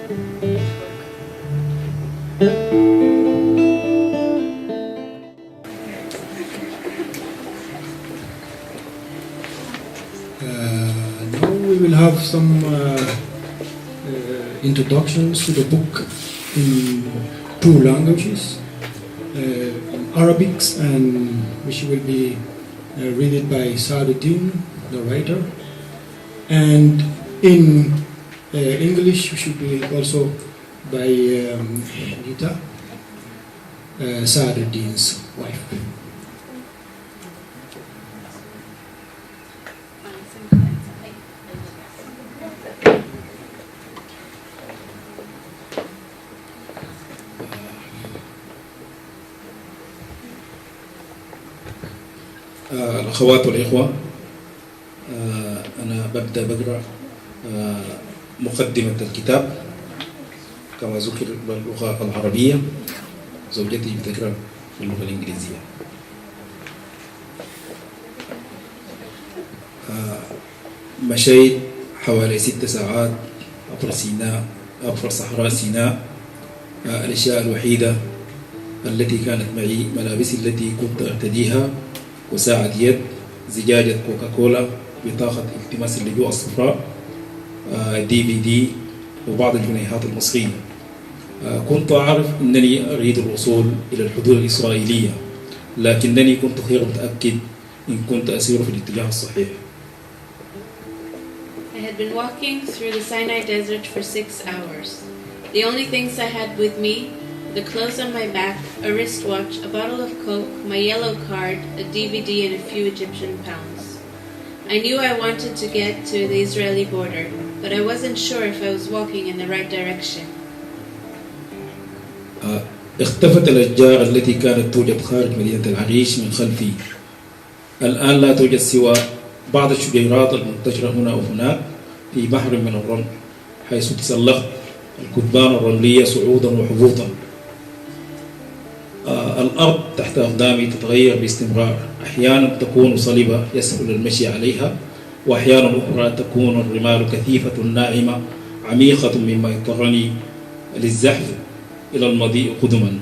Now we will have some introductions to the book in two languages, Arabic, and which will be read by Saaduddin, the writer, and in English, which will be also by Nita, Saaduddin's wife. الأخوات والإخوة، أنا ببدأ بقرأ مقدمة الكتاب كما ذكر باللغة العربية، زوجتي بتقرأ باللغة الإنجليزية. مشيت حوالي 6 ساعات عبر صحراء سيناء. الأشياء الوحيدة التي كانت معي ملابسي التي كنت أرتديها وساعة يد، زجاجة كوكاكولا، بطاقة التماس اللجوء الصفراء، DVD، وبعض الجنيهات المصرية. كنت أعرف أنني أريد الوصول إلى الحدود الإسرائيلية، لكنني كنت غير متأكد إن كنت أسير في الاتجاه الصحيح. I had been walking through the Sinai desert for 6 hours. The only things I had with me: the clothes on my back, a wristwatch, a bottle of Coke, my yellow card, a DVD, and a few Egyptian pounds. I knew I wanted to get to the Israeli border, but I wasn't sure if I was walking in the right direction. اختفت الأشجار التي كانت توجد خارج مدينة العريش من خلفي. الآن لا توجد سوى بعض الشجيرات المنتشرة هنا وهناك في بحر من الرمل، حيث تسلقت الكثبان الرملية صعودا وهبوطا. الأرض تحت أقدامي تتغير باستمرار، أحيانا تكون صلبة يسهل المشي عليها، وأحيانا أخرى تكون الرمال كثيفة ناعمة عميقة، مما يضطرني للزحف إلى المضيء قدما.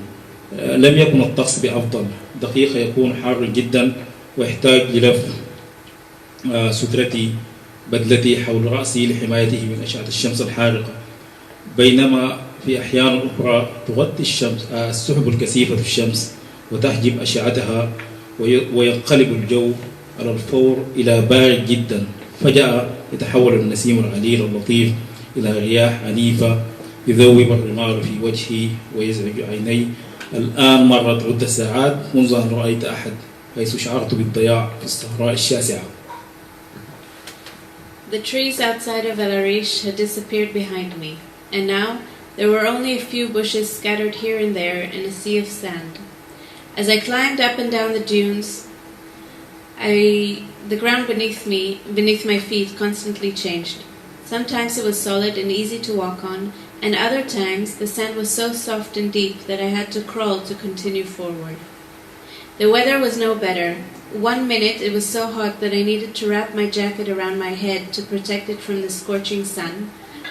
لم يكن الطقس بأفضل، دقيقة يكون حار جدا ويحتاج للف سترتي بدلتي حول رأسي لحمايته من أشعة الشمس الحارقة، بينما في أحيان أخرى تغطي السحب الكثيفة الشمس وتحجب أشعتها، وينقلب الجو على الفور إلى بارد جدا. فجأة يتحول النسيم العليل اللطيف إلى رياح عنيفة يذوب الرمال في وجهي ويزعج عيني. الآن مرت عدة ساعات منذ أن رأيت أحد، حيث شعرت بالضياع في الصحراء الشاسعة. The trees outside of El Arish had disappeared behind me, and now there were only a few bushes scattered here and there in a sea of sand. As I climbed up and down the dunes, the ground beneath my feet constantly changed. Sometimes it was solid and easy to walk on, and other times the sand was so soft and deep that I had to crawl to continue forward. The weather was no better. One minute it was so hot that I needed to wrap my jacket around my head to protect it from the scorching sun,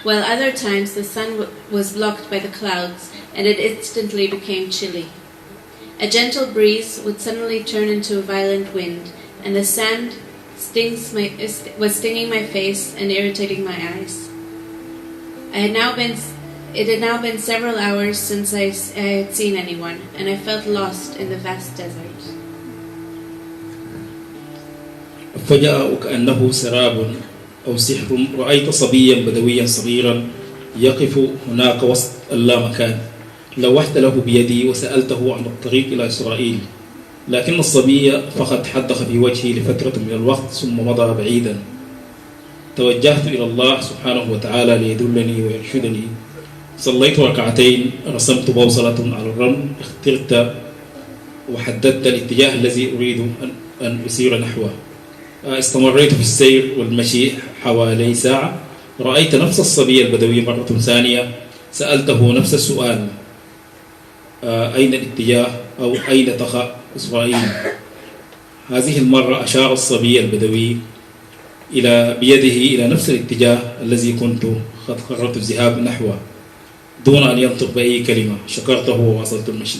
while other times the sun was blocked by the clouds and it instantly became chilly. A gentle breeze would suddenly turn into a violent wind, and the sand was stinging my face and irritating my eyes. It had now been several hours since I had seen anyone, and I felt lost in the vast desert. فجأة وكأنه سراب أو سحر، رأيت صبيا بدويا صغيرا يقف هناك وسط اللامكان. لوحت له بيدي وسألته عن الطريق إلى إسرائيل، لكن الصبي فقد حدق في وجهي لفترة من الوقت ثم مضى بعيدا. توجهت إلى الله سبحانه وتعالى ليدلني ويرشدني. صليت ركعتين، رسمت بوصلة على الرمل، اخترت وحددت الاتجاه الذي أريد أن أسير نحوه. استمريت في السير والمشي حوالي ساعة. رأيت نفس الصبي البدوي مرة ثانية، سألته نفس السؤال: أين الاتجاه أو أين تقع إسرائيل؟ هذه المرة أشار الصبي البدوي بيده إلى نفس الاتجاه الذي كنت قد قررت الذهاب نحوه. دون أن ينطق بأي كلمة. شكرته وواصلت المشي.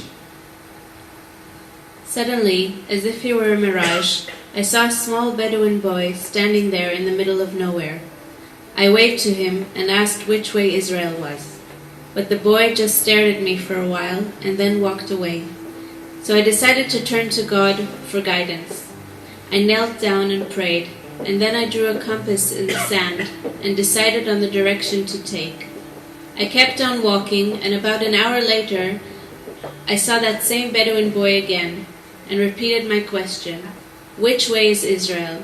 Suddenly, as if he were a mirage, I saw a small Bedouin boy standing there in the middle of nowhere. I waved to him and asked which way Israel was. But the boy just stared at me for a while and then walked away. So I decided to turn to God for guidance. I knelt down and prayed, and then I drew a compass in the sand and decided on the direction to take. I kept on walking, and about an hour later, I saw that same Bedouin boy again and repeated my question, "Which way is Israel?"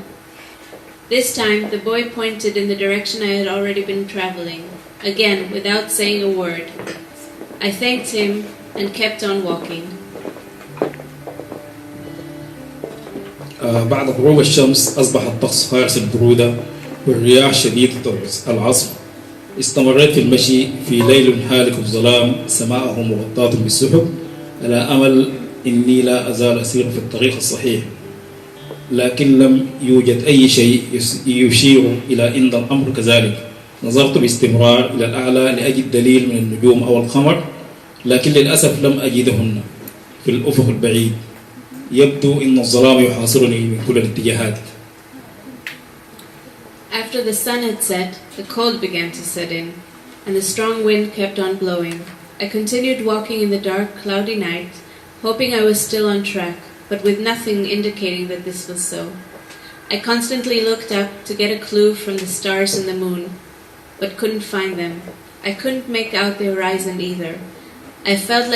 This time, the boy pointed in the direction I had already been traveling, again without saying a word. I thanked him and kept on walking. بعد غروب الشمس أصبح الطقس فارس البرودة والرياح شديدة العصف. استمريت في المشي في ليل هالك الظلام سماءه مغطاة بالسحب على أمل إني لا أزال أسير في الطريق الصحيح، لكن لم يوجد أي شيء يشير إلى أن الأمر كذلك. نظرت باستمرار إلى الأعلى لأجد دليل من النجوم أو القمر، لكن للأسف لم أجدهن في الأفق البعيد. يبدو أن الظلام يحاصرني من كل الاتجاهات. After the sun had set, the cold began to set in, and the strong wind kept on blowing. I continued walking in the dark, cloudy night, hoping I was still on track, but with nothing indicating that this was so. I constantly looked up to get a clue from the stars and the moon, but couldn't find them. I couldn't make out the horizon either. I felt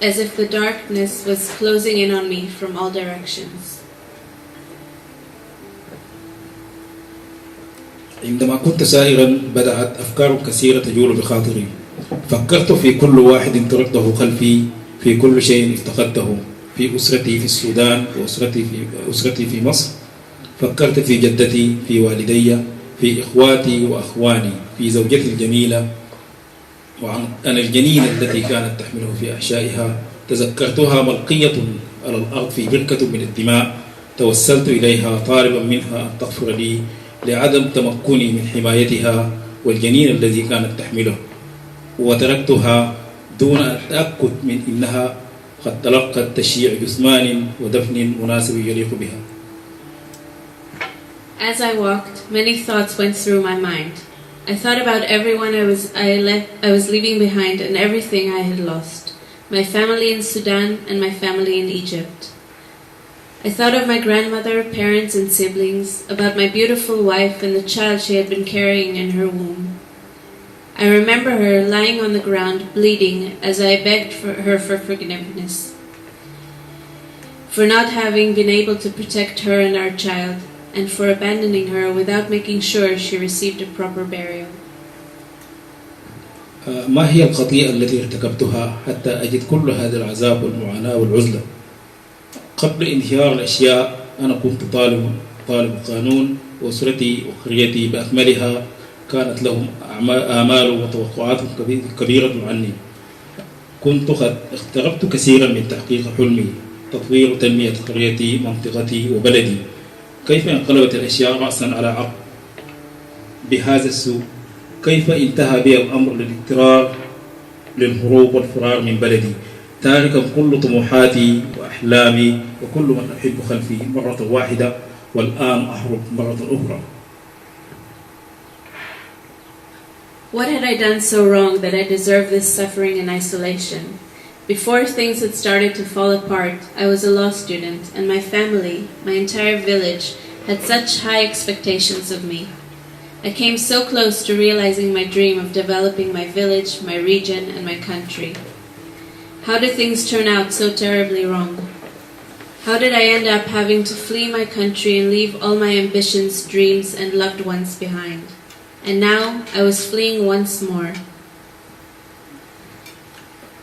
as if the darkness was closing in on me from all directions. عندما كنت سائرا بدأت أفكار كثيرة تجول بخاطري. فكرت في كل واحد تركته خلفي، في كل شيء افتقدته، في أسرتي في السودان وأسرتي في مصر. فكرت في جدتي، في والدي، في إخواتي وأخواني، في زوجتي الجميلة، وعن الجنين التي كانت تحمله في أحشائها. تذكرتها ملقية على الأرض في بركة من الدماء. توسلت إليها طالبا منها أن تغفر لي لعدم تمكني من حمايتها والجنين الذي كانت تحمله، وتركتها دون التأكد من أنها قد تلقت تشييع جثمان ودفن مناسب يليق بها. As I walked, many thoughts went through my mind. I thought about everyone I was leaving behind and everything I had lost. My family in Sudan and my family in Egypt. I thought of my grandmother, parents and siblings, about my beautiful wife and the child she had been carrying in her womb. I remember her lying on the ground, bleeding, as I begged her for forgiveness, for not having been able to protect her and our child, and for abandoning her without making sure she received a proper burial. ما هي الخطيئة التي ارتكبتها حتى أجد كل هذا العذاب والمعاناة والعزلة؟ قبل انهيار الأشياء أنا كنت طالب قانون، وأسرتي وقريتي بأكملها كانت لهم آمال وتوقعات كبيرة عني. كنت قد اقتربت كثيرا من تحقيق حلمي، تطوير وتنمية قريتي، منطقتي وبلدي. كيف انقلبت الأشياء رأسا على عقب بهذا السوء؟ كيف انتهى بي الأمر للاضطرار للهروب والفرار من بلدي، تاركا كل طموحاتي وأحلامي وكل من أحب خلفي مرة واحدة، والآن أهرب مرة أخرى. What had I done so wrong that I deserved this suffering and isolation? Before things had started to fall apart, I was a law student, and my family, my entire village, had such high expectations of me. I came so close to realizing my dream of developing my village, my region, and my country. How did things turn out so terribly wrong? How did I end up having to flee my country and leave all my ambitions, dreams, and loved ones behind? And now I was fleeing once more.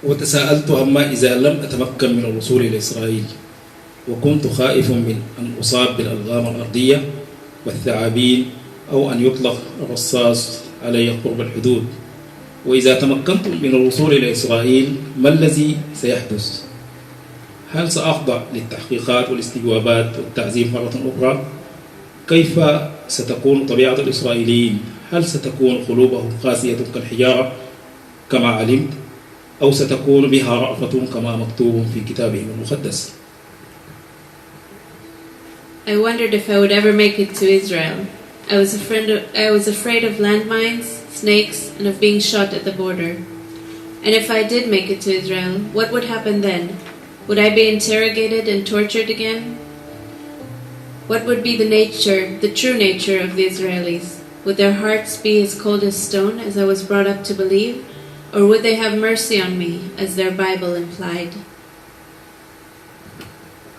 وتساءلت عما إذا لم أتمكن من الوصول إلى إسرائيل، وكنت خائف من أن أصاب بالألغام الأرضية والثعابين، أو أن يطلق الرصاص علي قرب الحدود. وإذا تمكنت من الوصول إلى إسرائيل ما الذي سيحدث؟ هل سأخضع للتحقيقات والاستجوابات والتعذيب مرة أخرى؟ كيف ستكون طبيعة الإسرائيليين؟ هل ستكون قلوبهم قاسية كالحجارة؟ كما علمت، أو ستكون بها رأفة كما مكتوب في كتابهم المقدس. I wondered if I would ever make it to Israel. I was afraid of landmines, snakes, and of being shot at the border. And if I did make it to Israel, what would happen then? Would I be interrogated and tortured again? What would be the true nature of the Israelis? Would their hearts be as cold as stone, as I was brought up to believe? Or would they have mercy on me, as their Bible implied?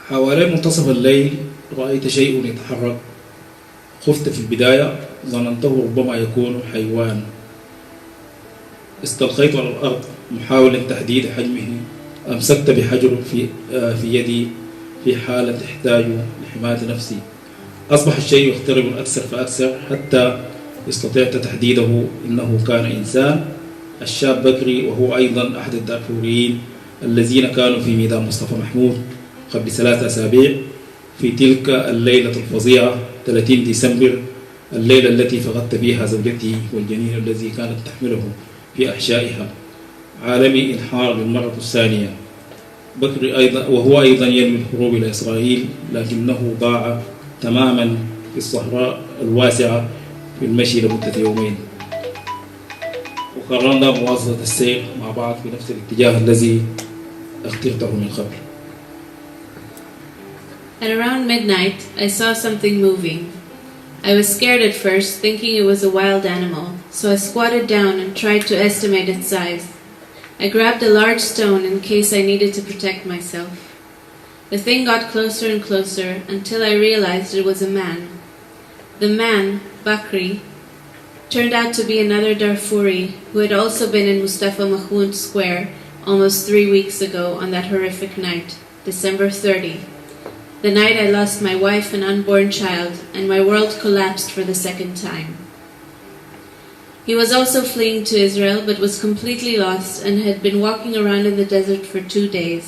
حوالي منتصف الليل رأيت شيء يتحرك. خفت في البداية، ظننته ربما يكون حيوان. استلقيت على الأرض محاولا تحديد حجمه. أمسكت بحجر في يدي في حالة احتاج لحماية نفسي. أصبح الشيء يقترب أكثر فأكثر حتى استطعت تحديده. إنه كان إنسان. الشاب بكري، وهو أيضا أحد الدارفوريين الذين كانوا في ميدان مصطفى محمود قبل 3 أسابيع في تلك الليلة الفظيعة 30 ديسمبر، الليلة التي فقدت فيها زوجتي والجنين الذي كانت تحمله في أحشائها. عالمي انحار للمرة الثانية. بكري أيضا، وهو أيضا ينوي الهروب إلى إسرائيل، لكنه ضاع تماما في الصحراء الواسعة في المشي لمدة يومين. وقررنا مواصلة السير مع بعض في نفس الاتجاه الذي اخترته من قبل. At around midnight, I saw something moving. I was scared at first, thinking it was a wild animal, so I squatted down and tried to estimate its size. I grabbed a large stone in case I needed to protect myself. The thing got closer and closer until I realized it was a man. The man, Bakri, turned out to be another Darfuri who had also been in Mustafa Mahmoud Square almost 3 weeks ago on that horrific night, December 30. The night I lost my wife and unborn child, and my world collapsed for the second time. He was also fleeing to Israel, but was completely lost and had been walking around in the desert for 2 days.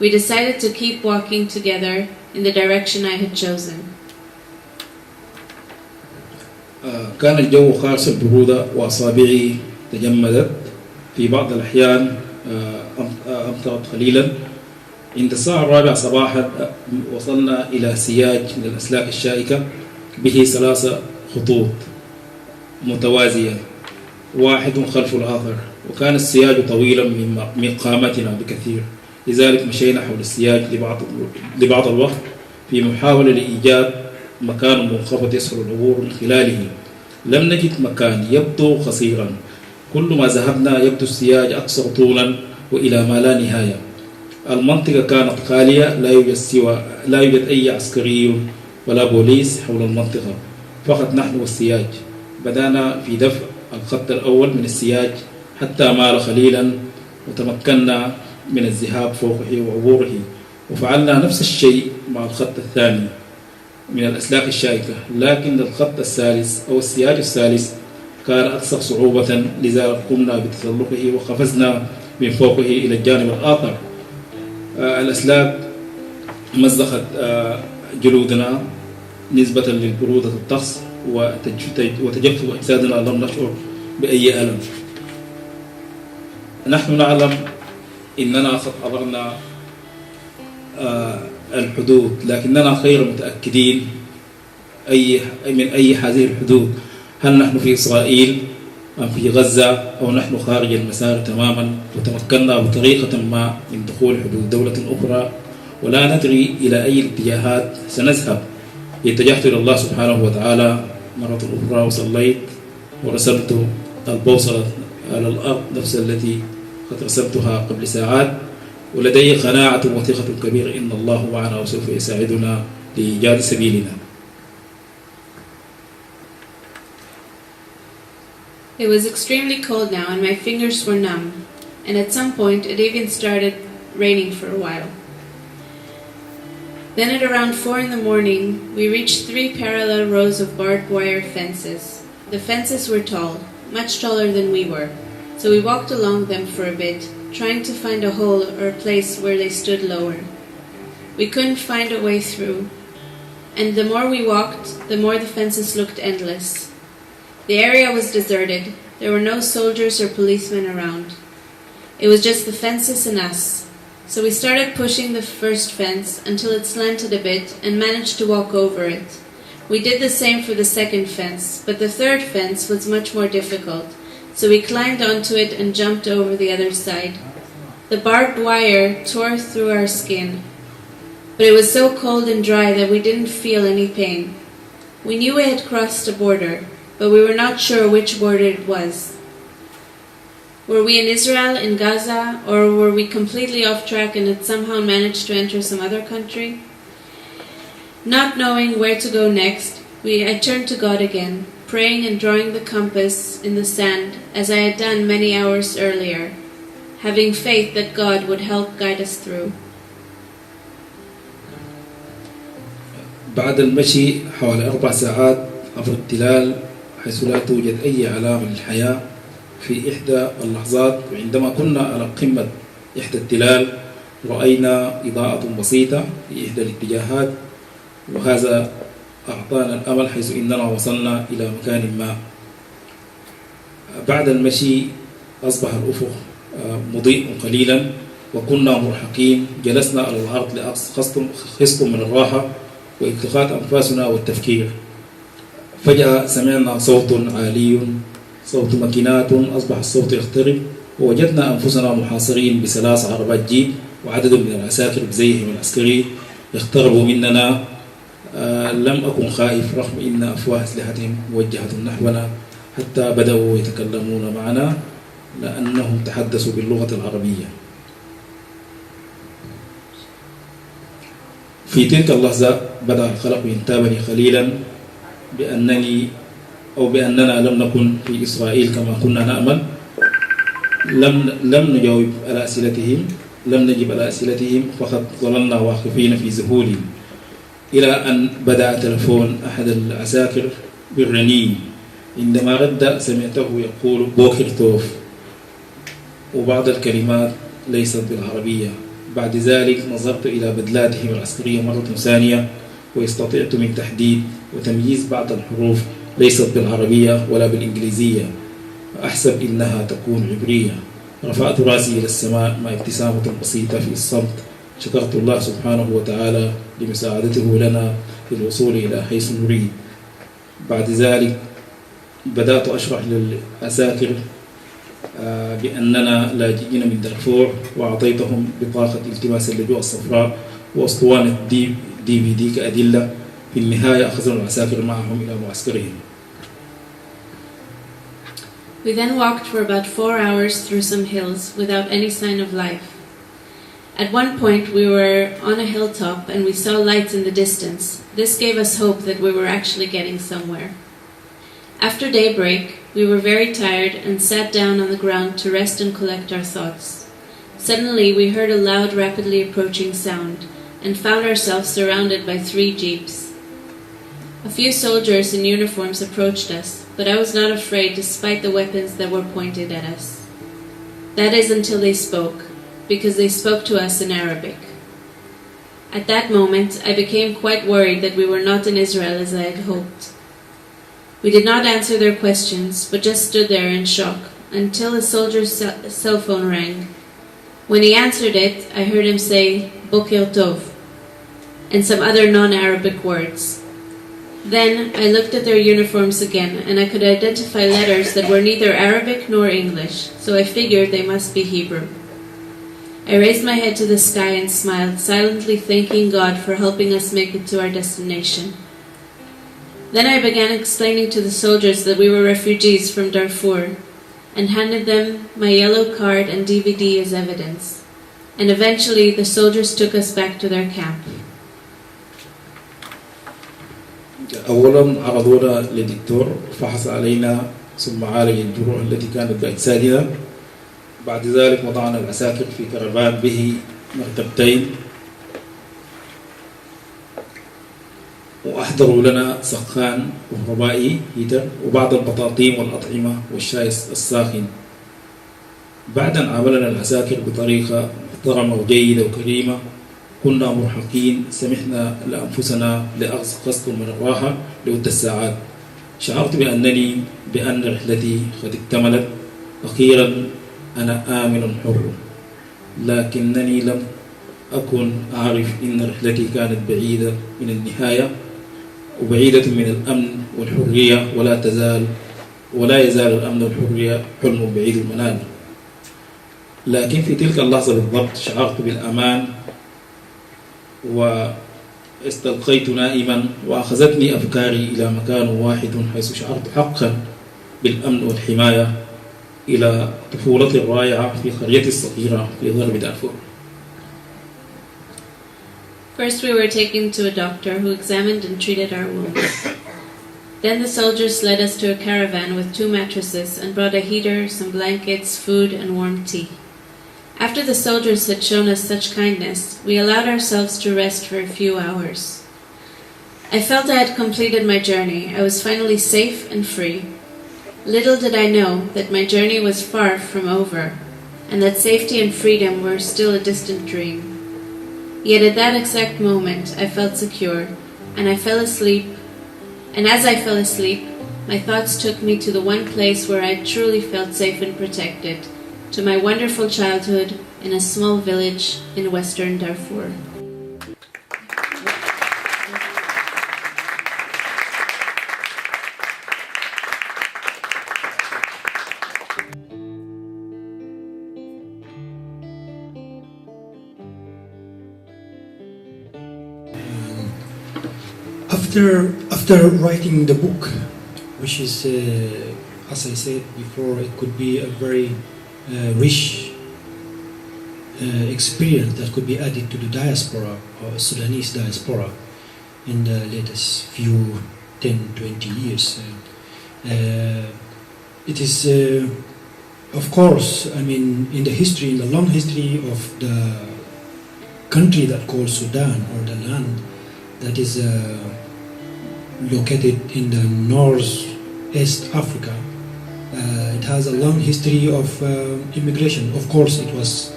We decided to keep walking together in the direction I had chosen. كان الجو خالص البرودة، وأصابعي تجمدت. في بعض الأحيان أمطرت قليلا. عند الساعة 4 صباحا وصلنا إلى سياج من الأسلاك الشائكة به 3 خطوط متوازية، واحد خلف الآخر، وكان السياج طويلا من قامتنا بكثير. لذلك مشينا حول السياج لبعض الوقت في محاولة لإيجاد مكان منخفض يسهل العبور من خلاله. لم نجد مكان، يبدو قصيرا. كل ما ذهبنا يبدو السياج أكثر طولا وإلى ما لا نهاية. المنطقة كانت خالية، لا يوجد أي عسكري ولا بوليس حول المنطقة، فقط نحن والسياج. بدأنا في دفع الخط الأول من السياج حتى مال قليلا، وتمكنا من الذهاب فوقه وعبوره. وفعلنا نفس الشيء مع الخط الثاني من الأسلاك الشائكة، لكن الخط الثالث أو السياج الثالث كان أكثر صعوبة. لذلك قمنا بتسلقه وقفزنا من فوقه إلى الجانب الآخر. الأسلاك مزقت جلودنا نسبة للبرودة الطقس وتجفف أجسادنا. لم نشعر بأي ألم. نحن نعلم إننا قد عبرنا الحدود، لكننا غير متأكدين من أي هذه الحدود. هل نحن في إسرائيل أم في غزة أو نحن خارج المسار تماما؟ وتمكنا بطريقة ما من دخول حدود دولة أخرى، ولا ندري إلى أي الاتجاهات سنذهب. اتجهت إلى الله سبحانه وتعالى مرة أخرى وصليت ورسمت البوصلة على الأرض نفس التي قد رسمتها قبل ساعات، ولدي قناعة وثقة كبيرة إن الله معنا وسوف يساعدنا لإيجاد سبيلنا. It was extremely cold now and my fingers were numb, and at some point it even started raining for a while. Then at around 4 in the morning, we reached 3 parallel rows of barbed wire fences. The fences were tall, much taller than we were, so we walked along them for a bit, trying to find a hole or a place where they stood lower. We couldn't find a way through, and the more we walked, the more the fences looked endless. The area was deserted. There were no soldiers or policemen around. It was just the fences and us. So we started pushing the first fence until it slanted a bit and managed to walk over it. We did the same for the second fence, but the third fence was much more difficult, so we climbed onto it and jumped over the other side. The barbed wire tore through our skin, but it was so cold and dry that we didn't feel any pain. We knew we had crossed a border, but we were not sure which border it was. Were we in Israel, in Gaza, or were we completely off track and had somehow managed to enter some other country? Not knowing where to go next, I turned to God again, praying and drawing the compass in the sand as I had done many hours earlier, having faith that God would help guide us through. بعد المشي حوالي 4 ساعات عبر التلال حيث لا توجد أي علامة للحياة، في إحدى اللحظات وعندما كنا على قمة إحدى التلال رأينا إضاءة بسيطة في إحدى الاتجاهات، وهذا أعطانا الأمل حيث إننا وصلنا إلى مكان ما. بعد المشي أصبح الأفق مضيء قليلا وكنا مرهقين، جلسنا على الأرض لأخذ قسط من الراحة والتقاط أنفاسنا والتفكير. فجأة سمعنا صوت عالي، صوت ماكينات، أصبح الصوت يقترب ووجدنا أنفسنا محاصرين ب3 عربات جيب وعدد من العساكر بزيهم العسكري يقتربوا مننا. لم أكن خائف رغم إن أفواه أسلحتهم موجهة نحونا، حتى بدأوا يتكلمون معنا لأنهم تحدثوا باللغة العربية. في تلك اللحظة بدأ القلق ينتابني قليلا بأننا لم نكن في إسرائيل كما كنا نأمل. لم نجاوب على أسئلتهم، لم نجب على أسئلتهم، فقط ظللنا واقفين في ذهول إلى أن بدأ تلفون أحد العساكر بالرنين. عندما رد سمعته يقول بوكر توف وبعض الكلمات ليست بالعربية. بعد ذلك نظرت إلى بدلاتهم العسكرية مرة ثانية واستطعت من تحديد وتمييز بعض الحروف ليست بالعربية ولا بالإنجليزية، أحسب إنها تكون عبرية. رفعت رأسي إلى السماء مع ابتسامة بسيطة في الصمت. شكرت الله سبحانه وتعالى لمساعدته لنا في الوصول إلى حيث نريد. بعد ذلك بدأت أشرح للعساكر بأننا لاجئين من دارفور، وأعطيتهم بطاقة التماس اللجوء الصفراء وأسطوانة DVD كأدلة. في النهاية أخذنا العساكر معهم إلى معسكرهم. We then walked for about 4 hours through some hills without any sign of life. At one point we were on a hilltop and we saw lights in the distance. This gave us hope that we were actually getting somewhere. After daybreak, we were very tired and sat down on the ground to rest and collect our thoughts. Suddenly we heard a loud, rapidly approaching sound and found ourselves surrounded by 3 jeeps. A few soldiers in uniforms approached us, but I was not afraid despite the weapons that were pointed at us. That is until they spoke, because they spoke to us in Arabic. At that moment, I became quite worried that we were not in Israel as I had hoped. We did not answer their questions, but just stood there in shock until a soldier's cell phone rang. When he answered it, I heard him say, Boker Tov, and some other non-Arabic words. Then I looked at their uniforms again, and I could identify letters that were neither Arabic nor English, so I figured they must be Hebrew. I raised my head to the sky and smiled, silently thanking God for helping us make it to our destination. Then I began explaining to the soldiers that we were refugees from Darfur, and handed them my yellow card and DVD as evidence. And eventually the soldiers took us back to their camp. أولا عرضونا للدكتور فحص علينا ثم عالج الجروح التي كانت بأجسادنا. بعد ذلك وضعنا العساكر في كرفان به مرتبتين وأحضروا لنا سخان كهربائي هيتر وبعض البطاطين والأطعمة والشاي الساخن. بعد أن عاملنا العساكر بطريقة محترمة وجيدة وكريمة كنا مرهقين، سمحنا لأنفسنا لأخذ قسط من الراحة ل6 ساعات. شعرت بأن رحلتي قد اكتملت. أخيرا أنا آمن حر، لكنني لم أكن أعرف أن رحلتي كانت بعيدة من النهاية وبعيدة من الأمن والحرية، ولا يزال الأمن والحرية حلم بعيد المنال. لكن في تلك اللحظة بالضبط شعرت بالأمان واستلقيت نائما، وأخذتني أفكاري إلى مكان واحد حيث شعرت حقا بالأمن والحماية، إلى طفولتي الرائعة في قريتي الصغيرة في غرب دارفور. First, we were taken to a doctor who examined and treated our wounds. Then the soldiers led us to a caravan with 2 mattresses and brought a heater, some blankets, food, and warm tea. After the soldiers had shown us such kindness, we allowed ourselves to rest for a few hours. I felt I had completed my journey. I was finally safe and free. Little did I know that my journey was far from over, and that safety and freedom were still a distant dream. Yet at that exact moment I felt secure, and I fell asleep. And as I fell asleep, my thoughts took me to the one place where I truly felt safe and protected, to my wonderful childhood in a small village in western Darfur. After writing the book, which is, as I said before, it could be a very rich experience that could be added to the diaspora, or Sudanese diaspora, in the latest few 10-20 years. It is, of course, I mean, in the long history of the country that called Sudan, or the land that is located in the northeast Africa, it has a long history of immigration. Of course, it was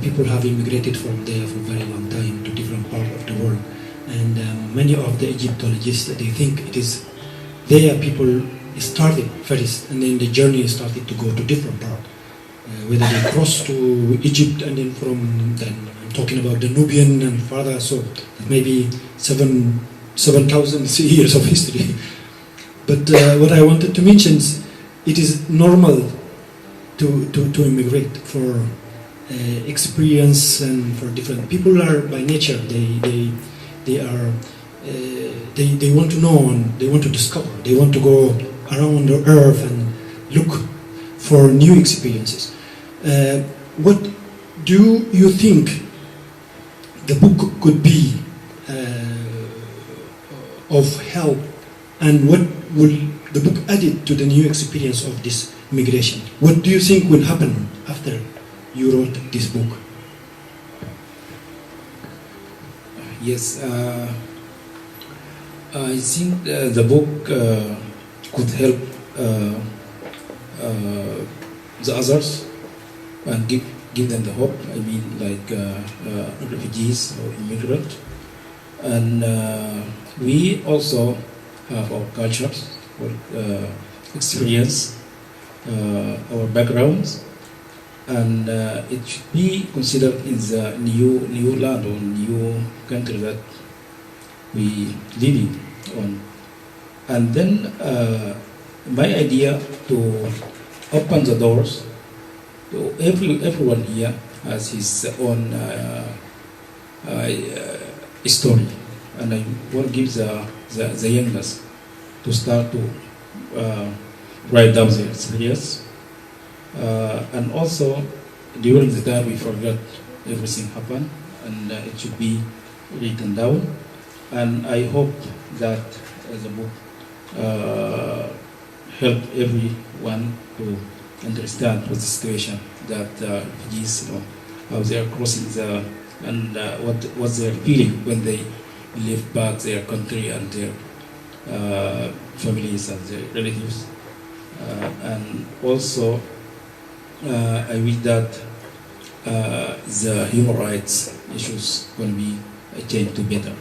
people have immigrated from there for a very long time to different parts of the world, and many of the Egyptologists, they think it is there people started first, and then the journey started to go to different parts, whether they crossed to Egypt, and then from then I'm talking about the Nubian and further, so maybe 7,000 years of history. But what I wanted to mention is it is normal to immigrate for experience, and for different people are by nature they want to know, and they want to discover, they want to go around the earth and look for new experiences. What do you think the book could be of help, and what will the book add to the new experience of this migration? What do you think will happen after you wrote this book? Yes, I think the book could help the others and give them the hope. I mean, like refugees or immigrants. And we also have our cultures, our experience, our backgrounds, and it should be considered in the new land or new country that we live on. And then my idea to open the doors to everyone here has his own story, and I want to give the youngest to start to write down their experience, and also during the time we forgot everything happened, and it should be written down, and I hope that the book help everyone to understand what the situation that refugees, how they are crossing and what they are feeling when they leave back their country and their families and their relatives. And also, I wish that the human rights issues will be changed to better.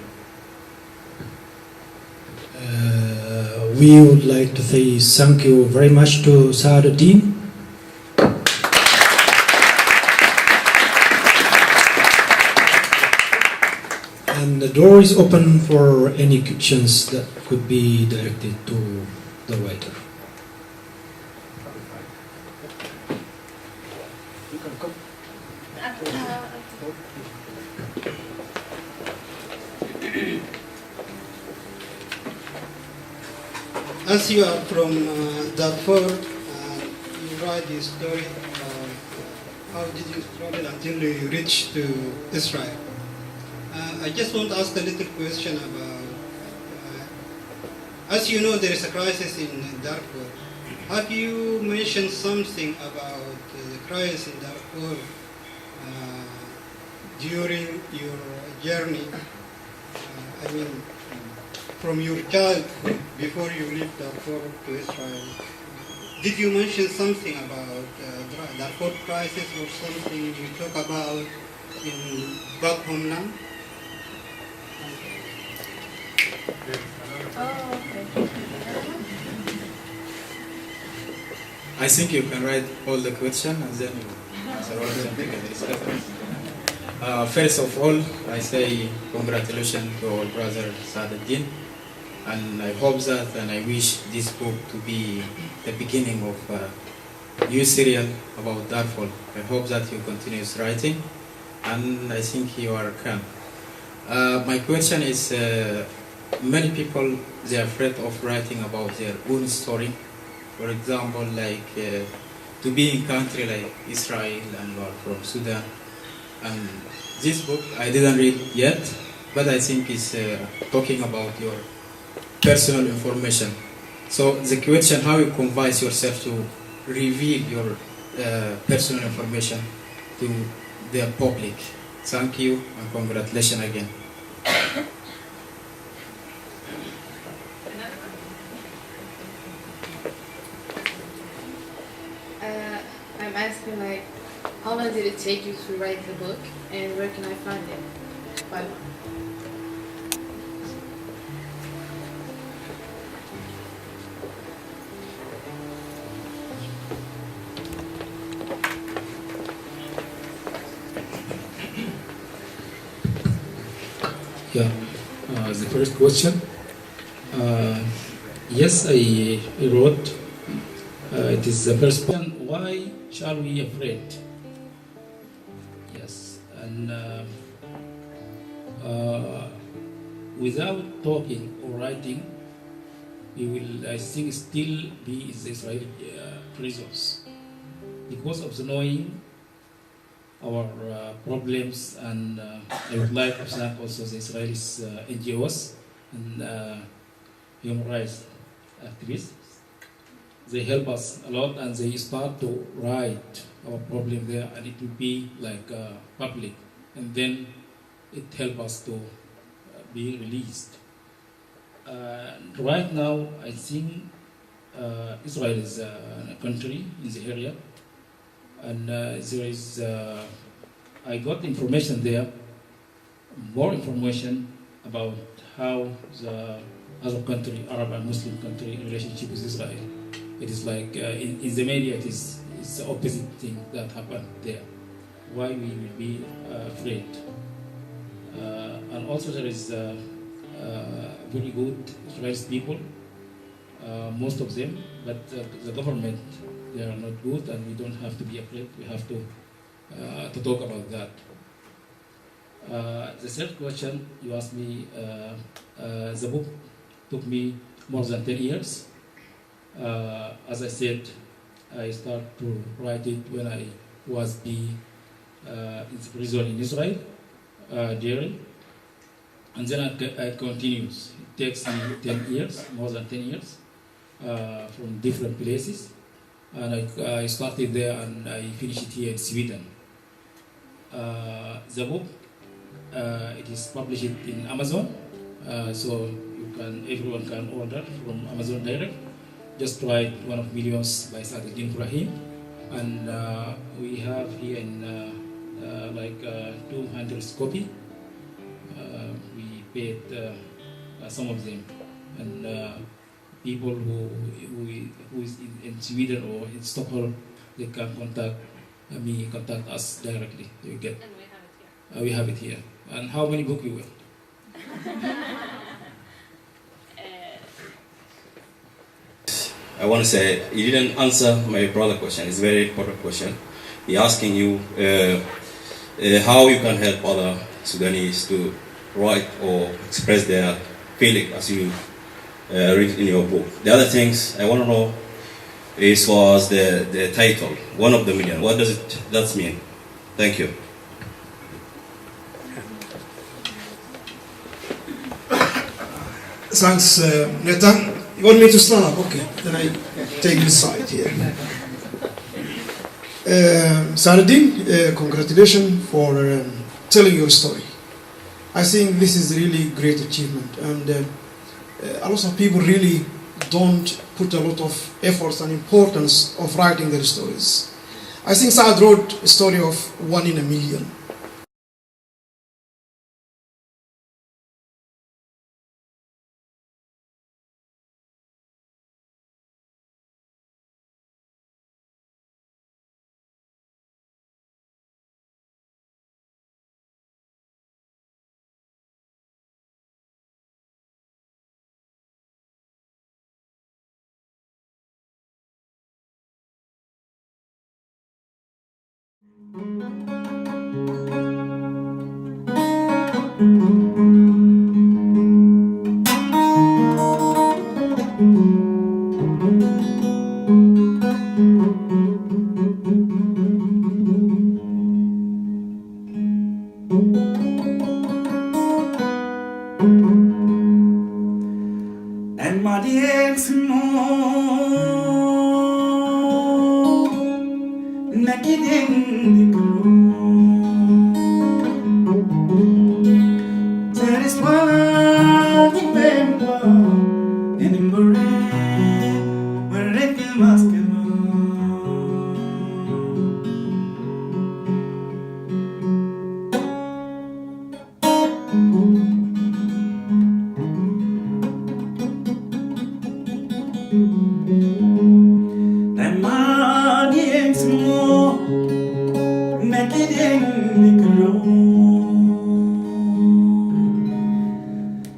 We would like to say thank you very much to Saaduddin. And the door is open for any questions that could be directed to the writer. As you are from Darfur, you write this story. How did you travel until you reached to Israel? I just want to ask a little question about, as you know, there is a crisis in Darfur. Have you mentioned something about the crisis in Darfur during your journey? I mean, from your childhood, before you left Darfur to Israel, did you mention something about Darfur crisis or something you talk about in back homeland? I think you can write all the question and then you answer all of them together. First of all, I say congratulations to our brother Saaduddin, and I hope that and I wish this book to be the beginning of a new serial about Darfur. I hope that you continue writing, and I think you are calm. My question is, many people, they are afraid of writing about their own story. For example, like to be in country like Israel and you are from Sudan. And this book I didn't read yet, but I think it's talking about your personal information. So the question, how you convince yourself to reveal your personal information to the public. Thank you and congratulations again. I'm asking, like, how long did it take you to write the book, and where can I find it? Bye. Yeah, the first question. Yes, I wrote. It is the first question. Why shall we afraid? Yes, and without talking or writing, we will, I think, still be in the Israeli prisons because of the knowing our problems, and I would like to thank also the Israelis NGOs and human rights activists. They help us a lot, and they start to write our problem there, and it will be like public, and then it help us to be released. Right now, I think Israel is a country in the area, and there is, I got information there, more information about how the other country, Arab and Muslim country, relationship with Israel. It is like in the media, it's the opposite thing that happened there. Why we will be afraid? And also there is very good Israeli people, most of them, but the government, they are not good, and we don't have to be afraid. We have to talk about that. The third question you asked me, the book took me more than 10 years. As I said, I started to write it when I was in the prison in Israel, daily, and then it continues. It takes me 10 years, more than 10 years, from different places, and I started there and I finished it here in Sweden. The book, it is published in Amazon, so everyone can order from Amazon direct. Just write One of Millions by Saaduddin Ibrahim, and we have here in like 200 copy. We paid some of them, and people who is in Sweden or in Stockholm, they can contact me, contact us directly. You get. And we have it here. We have it here. And how many books you will? I want to say you didn't answer my brother question. It's a very important question. He asking you how you can help other Sudanese to write or express their feeling as you read in your book. The other things I want to know was the title, One of the Million. What does that mean? Thank you. Thanks, Neta. You want me to stand up? Okay, then I take this side here. Saladin, congratulations for telling your story. I think this is really great achievement, and a lot of people really don't put a lot of efforts and importance of writing their stories. I think Saad wrote a story of 1 in a million. And my ex there is one remember in where it must go.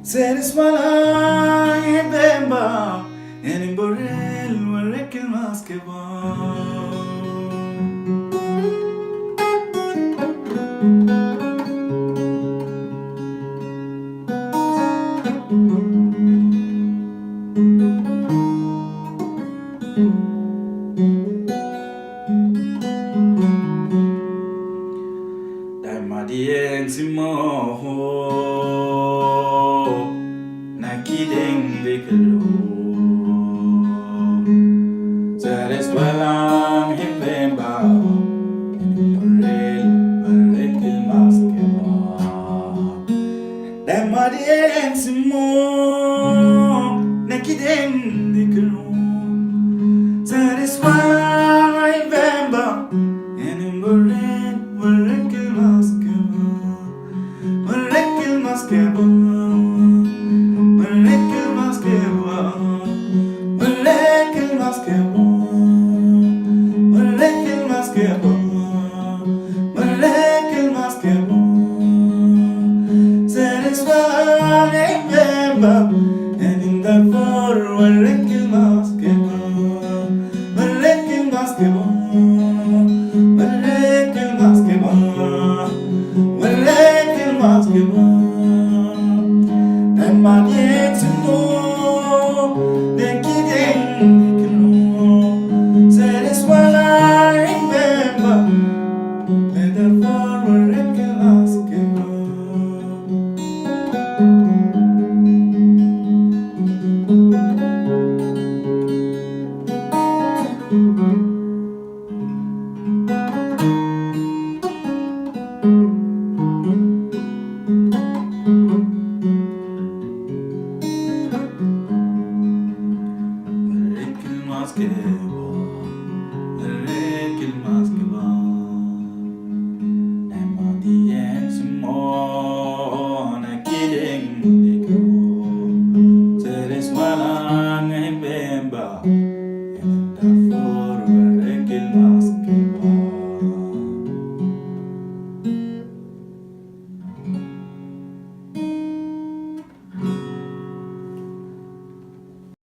Satisfy Bemba and in Borel where I can mask a I'm